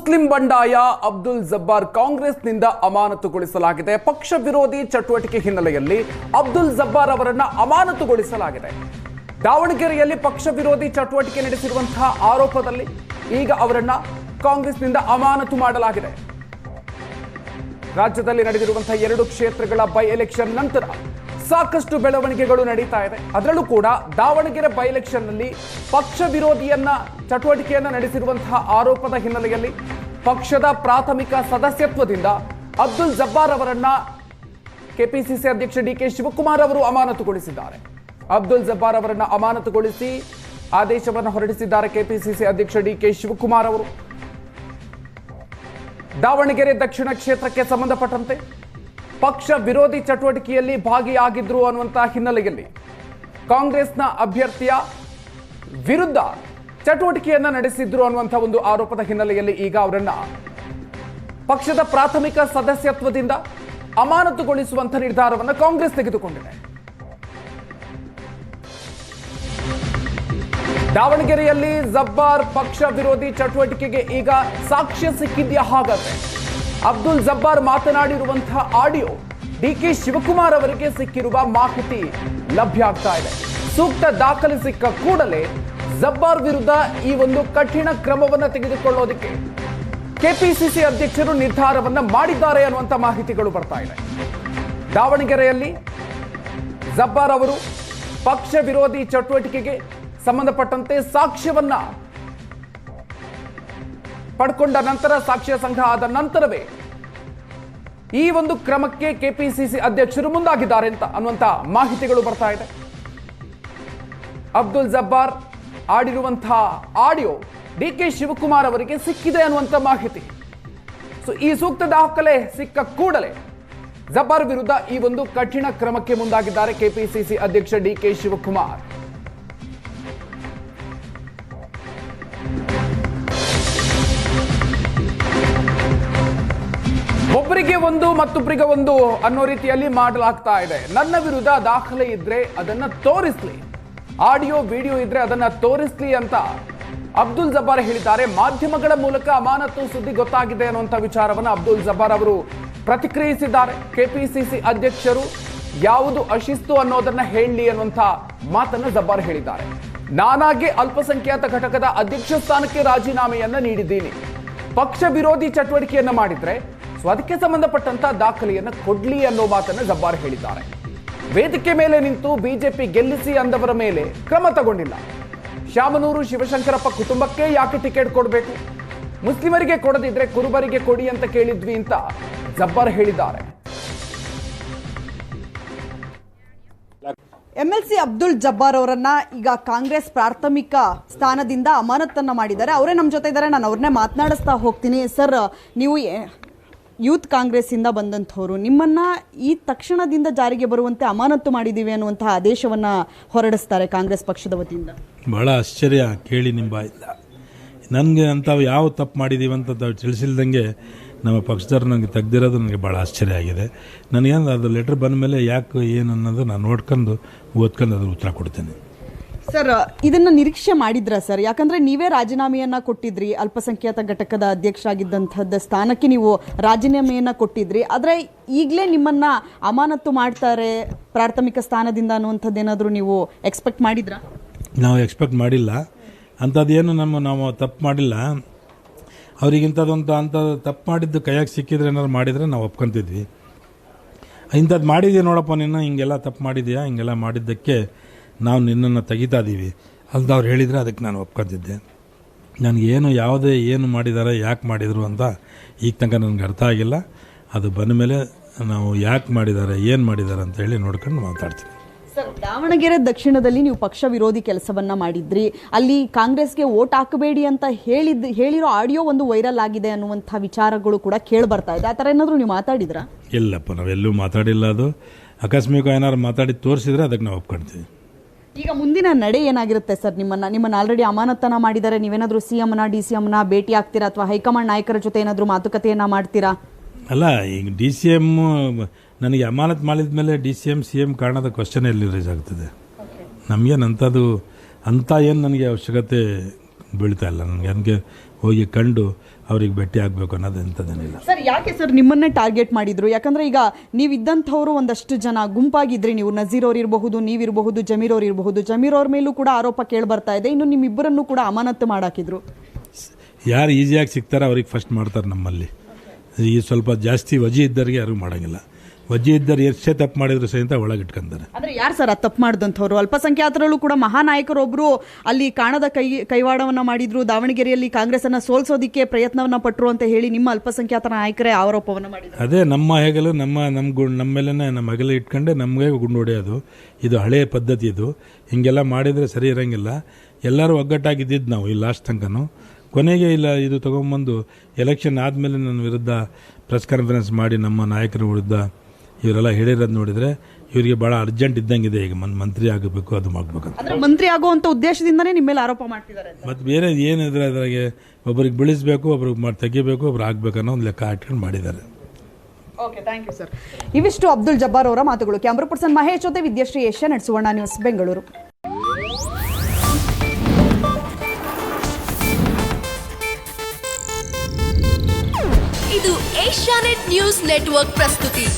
Muslim ಬಂಡಾಯ ಅಬ್ದುಲ್ ಜಬ್ಬಾರ್ ಕಾಂಗ್ರೆಸ್ನಿಂದ ಅಮಾನತುಗೊಳಿಸಲಾಗಿದೆ. ಪಕ್ಷ ವಿರೋಧಿ ಚಟುವಟಿಕೆ ಹಿನ್ನೆಲೆಯಲ್ಲಿ ಅಬ್ದುಲ್ ಜಬ್ಬಾರ್ ಅವರನ್ನು ಅಮಾನತುಗೊಳಿಸಲಾಗಿದೆ. ದಾವಣಗೆರೆಯಲ್ಲಿ ಪಕ್ಷ ವಿರೋಧಿ ಚಟುವಟಿಕೆ ನಡೆಸಿರುವಂತಹ ಆರೋಪದಲ್ಲಿ ಈಗ ಅವರನ್ನ ಕಾಂಗ್ರೆಸ್ನಿಂದ ಅಮಾನತು ಮಾಡಲಾಗಿದೆ. ರಾಜ್ಯದಲ್ಲಿ ನಡೆದಿರುವಂತಹ 2 ಕ್ಷೇತ್ರಗಳ ಬೈ ಎಲೆಕ್ಷನ್ ನಂತರ ಸಾಕಷ್ಟು ಬೆಳವಣಿಗೆಗಳು ನಡೀತಾ ಇದೆ. ಅದರಲ್ಲೂ ಕೂಡ ದಾವಣಗೆರೆ ಬೈ ಎಲೆಕ್ಷನ್ ನಲ್ಲಿ ಪಕ್ಷ ವಿರೋಧಿಯನ್ನ ಚಟುವಟಿಕೆಯನ್ನ ನಡೆಸಿರುವಂತಹ ಆರೋಪದ ಹಿನ್ನೆಲೆಯಲ್ಲಿ ಪಕ್ಷದ ಪ್ರಾಥಮಿಕ ಸದಸ್ಯತ್ವದಿಂದ ಅಬ್ದುಲ್ ಜಬ್ಬಾರ್ ಅವರನ್ನ ಕೆಪಿಸಿಸಿ ಅಧ್ಯಕ್ಷ ಡಿಕೆ ಶಿವಕುಮಾರ್ ಅವರು ಅಮಾನತುಗೊಳಿಸಿದ್ದಾರೆ. ಅಬ್ದುಲ್ ಜಬ್ಬಾರ್ ಅವರನ್ನ ಅಮಾನತುಗೊಳಿಸಿ ಆದೇಶವನ್ನು ಹೊರಡಿಸಿದ್ದಾರೆ ಕೆಪಿಸಿಸಿ ಅಧ್ಯಕ್ಷ ಡಿಕೆ ಶಿವಕುಮಾರ್ ಅವರು. ದಾವಣಗೆರೆ ದಕ್ಷಿಣ ಕ್ಷೇತ್ರಕ್ಕೆ ಸಂಬಂಧಪಟ್ಟಂತೆ ಪಕ್ಷ ವಿರೋಧಿ ಚಟುವಟಿಕೆಯಲ್ಲಿ ಭಾಗಿಯಾಗಿದ್ರು ಅನ್ನುವಂತಹ ಹಿನ್ನೆಲೆಯಲ್ಲಿ ಕಾಂಗ್ರೆಸ್ನ ಅಭ್ಯರ್ಥಿಯ ವಿರುದ್ಧ ಚಟುವಟಿಕೆಯನ್ನ ನಡೆಸಿದ್ರು ಅನ್ನುವಂತಹ ಒಂದು ಆರೋಪದ ಹಿನ್ನೆಲೆಯಲ್ಲಿ ಈಗ ಅವರನ್ನ ಪಕ್ಷದ ಪ್ರಾಥಮಿಕ ಸದಸ್ಯತ್ವದಿಂದ ಅಮಾನತುಗೊಳಿಸುವಂತಹ ನಿರ್ಧಾರವನ್ನು ಕಾಂಗ್ರೆಸ್ ತೆಗೆದುಕೊಂಡಿದೆ. ದಾವಣಗೆರೆಯಲ್ಲಿ ಜಬ್ಬಾರ್ ಪಕ್ಷ ವಿರೋಧಿ ಚಟುವಟಿಕೆಗೆ ಈಗ ಸಾಕ್ಷ್ಯ ಸಿಕ್ಕಿದ್ಯಾ? ಹಾಗಾದ್ರೆ ಅಬ್ದುಲ್ ಜಬ್ಬಾರ್ ಮಾತನಾಡಿರುವಂತಹ ಆಡಿಯೋ ಡಿಕೆ ಶಿವಕುಮಾರ್ ಅವರಿಗೆ ಸಿಕ್ಕಿರುವ ಮಾಹಿತಿ ಲಭ್ಯ ಆಗ್ತಾ ಇದೆ. ಸೂಕ್ತ ದಾಖಲೆ ಸಿಕ್ಕ ಕೂಡಲೇ ಜಬ್ಬಾರ್ ವಿರುದ್ಧ ಈ ಒಂದು ಕಠಿಣ ಕ್ರಮವನ್ನು ತೆಗೆದುಕೊಳ್ಳೋದಕ್ಕೆ ಕೆಪಿಸಿಸಿ ಅಧ್ಯಕ್ಷರು ನಿರ್ಧಾರವನ್ನ ಮಾಡಿದ್ದಾರೆ ಅನ್ನುವಂಥ ಮಾಹಿತಿಗಳು ಬರ್ತಾ ಇದೆ. ದಾವಣಗೆರೆಯಲ್ಲಿ ಜಬ್ಬಾರ್ ಅವರು ಪಕ್ಷ ವಿರೋಧಿ ಚಟುವಟಿಕೆಗೆ ಸಂಬಂಧಪಟ್ಟಂತೆ ಸಾಕ್ಷ್ಯವನ್ನ ಪಡ್ಕೊಂಡ ನಂತರ, ಸಾಕ್ಷ್ಯ ಸಂಗ್ರಹ ಆದ ನಂತರವೇ ಈ ಒಂದು ಕ್ರಮಕ್ಕೆ ಕೆಪಿಸಿಸಿ ಅಧ್ಯಕ್ಷರು ಮುಂದಾಗಿದ್ದಾರೆ ಅಂತ ಅನ್ನುವಂತ ಮಾಹಿತಿಗಳು ಬರ್ತಾ ಇದೆ. ಅಬ್ದುಲ್ ಜಬ್ಬಾರ್ ಆಡಿರುವಂತಹ ಆಡಿಯೋ ಡಿಕೆ ಶಿವಕುಮಾರ್ ಅವರಿಗೆ ಸಿಕ್ಕಿದೆ ಅನ್ನುವಂತ ಮಾಹಿತಿ. ಈ ಸೂಕ್ತ ದಾಖಲೆ ಸಿಕ್ಕ ಕೂಡಲೇ ಜಬ್ಬಾರ್ ವಿರುದ್ಧ ಈ ಒಂದು ಕಠಿಣ ಕ್ರಮಕ್ಕೆ ಮುಂದಾಗಿದ್ದಾರೆ ಕೆಪಿಸಿಸಿ ಅಧ್ಯಕ್ಷ ಡಿಕೆ ಶಿವಕುಮಾರ್. ಒಬ್ಬರಿಗೆ ಒಂದು ಮತ್ತೊಬ್ಬರಿಗೆ ಒಂದು ಅನ್ನೋ ರೀತಿಯಲ್ಲಿ ಮಾಡಲಾಗ್ತಾ ಇದೆ. ನನ್ನ ವಿರುದ್ಧ ದಾಖಲೆ ಇದ್ರೆ ಅದನ್ನ ತೋರಿಸ್ಲಿ, ಆಡಿಯೋ ವಿಡಿಯೋ ಇದ್ರೆ ಅದನ್ನ ತೋರಿಸ್ಲಿ ಅಂತ ಅಬ್ದುಲ್ ಜಬ್ಬಾರ್ ಹೇಳಿದ್ದಾರೆ. ಮಾಧ್ಯಮಗಳ ಮೂಲಕ ಅಮಾನತು ಸುದ್ದಿ ಗೊತ್ತಾಗಿದೆ ಅನ್ನುವಂಥ ವಿಚಾರವನ್ನು ಅಬ್ದುಲ್ ಜಬ್ಬಾರ್ ಅವರು ಪ್ರತಿಕ್ರಿಯಿಸಿದ್ದಾರೆ. ಕೆಪಿಸಿಸಿ ಅಧ್ಯಕ್ಷರು ಯಾವುದು ಅಶಿಸ್ತು ಅನ್ನೋದನ್ನ ಹೇಳಲಿ ಅನ್ನುವಂಥ ಮಾತನ್ನ ಜಬ್ಬಾರ್ ಹೇಳಿದ್ದಾರೆ. ನಾನಾಗಿ ಅಲ್ಪಸಂಖ್ಯಾತ ಘಟಕದ ಅಧ್ಯಕ್ಷ ಸ್ಥಾನಕ್ಕೆ ರಾಜೀನಾಮೆಯನ್ನ ನೀಡಿದ್ದೀನಿ. ಪಕ್ಷ ವಿರೋಧಿ ಚಟುವಟಿಕೆಯನ್ನ ಮಾಡಿದ್ರೆ ಅದಕ್ಕೆ ಸಂಬಂಧಪಟ್ಟಂತ ದಾಖಲೆಯನ್ನ ಕೊಡ್ಲಿ ಅನ್ನೋ ಮಾತನ್ನ ಜಬ್ಬಾರ್ ಹೇಳಿದ್ದಾರೆ. ವೇದಿಕೆ ಮೇಲೆ ನಿಂತು ಬಿಜೆಪಿ ಗೆಲ್ಲಿಸಿ ಅಂದವರ ಮೇಲೆ ಕ್ರಮ ತಗೊಂಡಿಲ್ಲ. ಶಾಮನೂರು ಶಿವಶಂಕರಪ್ಪ ಕುಟುಂಬಕ್ಕೆ ಯಾಕೆ ಟಿಕೆಟ್ ಕೊಡಬೇಕು? ಮುಸ್ಲಿಮರಿಗೆ ಕೊಡದಿದ್ರೆ ಕುರುಬರಿಗೆ ಕೊಡಿ ಅಂತ ಕೇಳಿದ್ವಿ ಅಂತ ಜಬ್ಬಾರ್ ಹೇಳಿದ್ದಾರೆ. ಎಂಎಲ್ಸಿ ಅಬ್ದುಲ್ ಜಬ್ಬಾರ್ ಅವರನ್ನ ಈಗ ಕಾಂಗ್ರೆಸ್ ಪ್ರಾಥಮಿಕ ಸ್ಥಾನದಿಂದ ಅಮಾನತನ್ನ ಮಾಡಿದ್ದಾರೆ. ಅವರೇ ನಮ್ಮ ಜೊತೆ ಇದ್ದಾರೆ, ನಾನು ಅವ್ರನ್ನೇ ಮಾತನಾಡಿಸ್ತಾ ಹೋಗ್ತೀನಿ. ಸರ್, ನೀವು ಯೂತ್ ಕಾಂಗ್ರೆಸ್ ಇಂದ ಬಂದಂಥವ್ರು, ನಿಮ್ಮನ್ನ ಈ ತಕ್ಷಣದಿಂದ ಜಾರಿಗೆ ಬರುವಂತೆ ಅಮಾನತು ಮಾಡಿದ್ದೀವಿ ಅನ್ನುವಂತಹ ಆದೇಶವನ್ನ ಹೊರಡಿಸ್ತಾರೆ ಕಾಂಗ್ರೆಸ್ ಪಕ್ಷದ ವತಿಯಿಂದ. ಬಹಳ ಆಶ್ಚರ್ಯ ಕೇಳಿ ನಿಮ್ಮ ಬಾಯಿಂದ. ನನಗೆ ಅಂಥವು ಯಾವ ತಪ್ಪು ಮಾಡಿದ್ದೀವಿ ಅಂತ ತಿಳಿಸಿಲ್ದಂಗೆ ನಮ್ಮ ಪಕ್ಷದವ್ರು ನನಗೆ ತೆಗ್ದಿರೋದು ನನಗೆ ಭಾಳ ಆಶ್ಚರ್ಯ ಆಗಿದೆ. ನನಗೇನು ಅದು ಲೆಟ್ರ್ ಬಂದ ಮೇಲೆ ಯಾಕೆ ಏನು ಅನ್ನೋದು ನಾನು ನೋಡ್ಕೊಂಡು ಓದ್ಕೊಂಡು ಅದ್ರ ಉತ್ತರ ಕೊಡ್ತೇನೆ. ಸರ್, ಇದನ್ನ ನಿರೀಕ್ಷೆ ಮಾಡಿದ್ರ ಸರ್? ಯಾಕಂದ್ರೆ ನೀವೇ ರಾಜೀನಾಮೆಯನ್ನ ಕೊಟ್ಟಿದ್ರಿ, ಅಲ್ಪಸಂಖ್ಯಾತ ಘಟಕದ ಅಧ್ಯಕ್ಷರಾಗಿದ್ದಂಥದ್ದು ಸ್ಥಾನಕ್ಕೆ ನೀವು ರಾಜೀನಾಮೆಯನ್ನ ಕೊಟ್ಟಿದ್ರಿ. ಆದ್ರೆ ಈಗಲೇ ನಿಮ್ಮನ್ನ ಅಮಾನತು ಮಾಡ್ತಾರೆ ಪ್ರಾಥಮಿಕ ಸ್ಥಾನದಿಂದ ಅನ್ನುವಂಥದ್ದೇನಾದ್ರೂ ನೀವು ಎಕ್ಸ್ಪೆಕ್ಟ್ ಮಾಡಿದ್ರ? ನಾವು ಎಕ್ಸ್ಪೆಕ್ಟ್ ಮಾಡಿಲ್ಲ. ಅಂಥದ್ದೇನು ನಾವು ತಪ್ಪು ಮಾಡಿಲ್ಲ. ಅವ್ರಿಗಿಂಥದ್ದೊಂದು ಅಂಥದ್ದು ತಪ್ಪು ಮಾಡಿದ್ದು ಕೈಯಾಗಿ ಸಿಕ್ಕಿದ್ರೆ ಏನಾದ್ರು ಮಾಡಿದರೆ ನಾವು ಒಪ್ಕೊಂತಿದ್ವಿ. ಇಂಥದ್ದು ಮಾಡಿದ್ಯಾ ನೋಡಪ್ಪ, ನಿನ್ನ ಹಿಂಗೆಲ್ಲ ತಪ್ಪು ಮಾಡಿದ್ಯಾ, ಹಿಂಗೆಲ್ಲ ಮಾಡಿದ್ದಕ್ಕೆ ನಾವು ನಿನ್ನನ್ನು ತೆಗಿತಾ ಇದ್ದೀವಿ ಅಂತ ಅವ್ರು ಹೇಳಿದರೆ ಅದಕ್ಕೆ ನಾನು ಒಪ್ಕೊತಿದ್ದೆ. ನನಗೇನು ಯಾವುದೇ ಏನು ಮಾಡಿದ್ದಾರೆ, ಯಾಕೆ ಮಾಡಿದರು ಅಂತ ಈಗ ತನಕ ನನಗೆ ಅರ್ಥ ಆಗಿಲ್ಲ. ಅದು ಬಂದ ಮೇಲೆ ನಾವು ಯಾಕೆ ಮಾಡಿದ್ದಾರೆ, ಏನು ಮಾಡಿದ್ದಾರೆ ಅಂತ ಹೇಳಿ ನೋಡ್ಕೊಂಡು ಮಾತಾಡ್ತೀನಿ. ಸರ್, ದಾವಣಗೆರೆ ದಕ್ಷಿಣದಲ್ಲಿ ನೀವು ಪಕ್ಷ ವಿರೋಧಿ ಕೆಲಸವನ್ನ ಮಾಡಿದ್ರಿ. ಅಲ್ಲಿ ಕಾಂಗ್ರೆಸ್ಗೆ ವೋಟ್ ಹಾಕಬೇಡಿ ಅಂತ ಹೇಳಿರೋ ಆಡಿಯೋ ಒಂದು ವೈರಲ್ ಆಗಿದೆ ಅನ್ನುವಂಥ ವಿಚಾರಗಳು ಕೂಡ ಕೇಳಿ ಬರ್ತಾ ಇದೆ. ಆ ಥರ ಏನಾದರೂ ನೀವು ಮಾತಾಡಿದ್ರಾ? ಇಲ್ಲಪ್ಪ, ನಾವೆಲ್ಲೂ ಮಾತಾಡಿಲ್ಲ. ಅದು ಆಕಸ್ಮಿಕ ಏನಾದ್ರು ಮಾತಾಡಿ ತೋರಿಸಿದ್ರೆ ಅದಕ್ಕೆ ನಾವು ಒಪ್ಕೊಳ್ತೀವಿ. ಈಗ ಮುಂದಿನ ನಡೆ ಏನಾಗಿರುತ್ತೆ ಸರ್? ನಿಮ್ಮನ್ನ ಆಲ್ರೆಡಿ ಅಮಾನತನ ಮಾಡಿದ್ದಾರೆ. ನೀವೇನಾದ್ರೂ ಸಿಎಂನ ಡಿ.ಸಿ.ಎಂನ ಭೇಟಿ ಆಗ್ತೀರಾ ಅಥವಾ ಹೈಕಮಾಂಡ್ ನಾಯಕರ ಜೊತೆ ಏನಾದರೂ ಮಾತುಕತೆಯನ್ನ ಮಾಡ್ತೀರಾ? ಅಲ್ಲ, ಈಗ ಡಿ.ಸಿ.ಎಂ ನನಗೆ ಅಮಾನತ್ ಮಾಡಿದ ಮೇಲೆ ಡಿ.ಸಿ.ಎಂ ಸಿ.ಎಂ ಕಾರಣದ ಕ್ವಶನ್ ಎಲ್ಲಿ ರೇಸ್ ಆಗ್ತದೆ? ನಮಗೇನು ಅಂಥದ್ದು ಅಂತ ಏನು ನನಗೆ ಅವಶ್ಯಕತೆ ಬೀಳ್ತಾ ಇಲ್ಲ ನನಗೆ. ನನಗೆ ಹೋಗಿ ಕಂಡು ಅವ್ರಿಗೆ ಭೇಟಿ ಆಗಬೇಕು ಅನ್ನೋದು ಎಂಥದ್ದೇನಿಲ್ಲ. ಸರ್ ಯಾಕೆ ಸರ್ ನಿಮ್ಮನ್ನೇ ಟಾರ್ಗೆಟ್ ಮಾಡಿದ್ರು? ಯಾಕಂದ್ರೆ ಈಗ ನೀವಿದ್ದಂಥವ್ರು ಒಂದಷ್ಟು ಜನ ಗುಂಪಾಗಿದ್ರಿ, ನೀವು ನಜೀರ್ ಅವ್ರು ಇರಬಹುದು, ನೀವಿರಬಹುದು, ಜಮೀರ್ ಅವ್ರು ಇರಬಹುದು. ಜಮೀರ್ ಅವ್ರ ಮೇಲೂ ಕೂಡ ಆರೋಪ ಕೇಳಿ ಬರ್ತಾ ಇದೆ. ಇನ್ನು ನಿಮ್ಮಿಬ್ಬರನ್ನು ಕೂಡ ಅಮಾನತು ಮಾಡಾಕಿದ್ರು. ಯಾರು ಈಸಿಯಾಗಿ ಸಿಗ್ತಾರೋ ಅವ್ರಿಗೆ ಫಸ್ಟ್ ಮಾಡ್ತಾರೆ ನಮ್ಮಲ್ಲಿ. ಈ ಸ್ವಲ್ಪ ಜಾಸ್ತಿ ವಜಿ ಇದ್ದವ್ರಿಗೆ ಯಾರು ಮಾಡೋಂಗಿಲ್ಲ. ವಜಿ ಇದ್ದರು ಎಷ್ಟೇ ತಪ್ಪು ಮಾಡಿದ್ರು ಸಹಿತ ಒಳಗೆ ಇಟ್ಕೊಂತಾರೆ. ಅಂದ್ರೆ ಯಾರು ಸರ್ ಅದು ತಪ್ಪು ಮಾಡಿದಂಥವ್ರು? ಅಲ್ಪಸಂಖ್ಯಾತರಲ್ಲೂ ಕೂಡ ಮಹಾನಾಯಕರೊಬ್ಬರು ಅಲ್ಲಿ ಕಾಣದ ಕೈವಾಡವನ್ನ ಮಾಡಿದ್ರು, ದಾವಣಗೆರೆಯಲ್ಲಿ ಕಾಂಗ್ರೆಸ್ ಅನ್ನ ಸೋಲ್ಸೋದಿಕ್ಕೆ ಪ್ರಯತ್ನವನ್ನ ಪಟ್ಟರು ಅಂತ ಹೇಳಿ ನಿಮ್ಮ ಅಲ್ಪಸಂಖ್ಯಾತರ ನಾಯಕರೇ ಆರೋಪವನ್ನ ಮಾಡಿದ್ರು. ಅದೇ ನಮ್ಮ ಹೆಗಲು ನಮ್ಮ ಮೇಲೇ ನಮ್ಮ ಹೆಗಲು ಇಟ್ಕೊಂಡೆ ನಮಗೆ ಗುಂಡು ಹೊಡೆಯೋದು. ಇದು ಹಳೆಯ ಪದ್ಧತಿ. ಇದು ಹಿಂಗೆಲ್ಲ ಮಾಡಿದರೆ ಸರಿ ಇರೋಂಗಿಲ್ಲ. ಎಲ್ಲರೂ ಒಗ್ಗಟ್ಟಾಗಿದ್ದು ನಾವು ಈ ಲಾಸ್ಟ್ ತನಕನೂ. ಕೊನೆಗೆ ಇಲ್ಲ ಇದು ತೊಗೊಂಬಂದು ಎಲೆಕ್ಷನ್ ಆದಮೇಲೆ ನನ್ನ ವಿರುದ್ಧ ಪ್ರೆಸ್ ಕಾನ್ಫರೆನ್ಸ್ ಮಾಡಿ ನಮ್ಮ ನಾಯಕರ ವಿರುದ್ಧ ಇವರೆಲ್ಲ ಹೇಳಿರೋದು ನೋಡಿದರೆ ಇವರಿಗೆ ಭಾಳ ಅರ್ಜೆಂಟ್ ಇದ್ದಂಗಿದೆ. ಈಗ ಮಂತ್ರಿ ಆಗಬೇಕು, ಅದು ಮಾಡಬೇಕಂತ. ಅಂದ್ರೆ ಮಂತ್ರಿ ಆಗುವಂತ ಉದ್ದೇಶದಿಂದನೇ ನಿಮ್ಮ ಮೇಲೆ ಆರೋಪ ಮಾಡ್ತಿದ್ದಾರೆ. ಮತ್ತು ಬೇರೆ ಏನಿದ್ರೆ ಅದ್ರಾಗೆ ಒಬ್ಬರಿಗೆ ಬೆಳೆಸಬೇಕು, ಒಬ್ರಿಗೆ ತೆಗಿಬೇಕು, ಒಬ್ರು ಆಗ್ಬೇಕು ಅನ್ನೋ ಒಂದು ಲೆಕ್ಕ ಹಾಕೊಂಡು ಮಾಡಿದ್ದಾರೆ. Okay, thank you sir. ಇವಿಷ್ಟು ಅಬ್ದುಲ್ ಜಬ್ಬಾರ್ ಅವರ ಮಾತುಗಳು. ಕ್ಯಾಮ್ರಾ ಪರ್ಸನ್ ಮಹೇಶ್ ಜೊತೆ ವಿದ್ಯಾಶ್ರೀ, ಏಷ್ಯಾನೆಟ್ ಸುವರ್ಣ ನ್ಯೂಸ್, ಬೆಂಗಳೂರು. ಇದು ಏಷ್ಯಾನೆಟ್ ನ್ಯೂಸ್ ನೆಟ್ವರ್ಕ್ ಪ್ರಸ್ತುತಿ.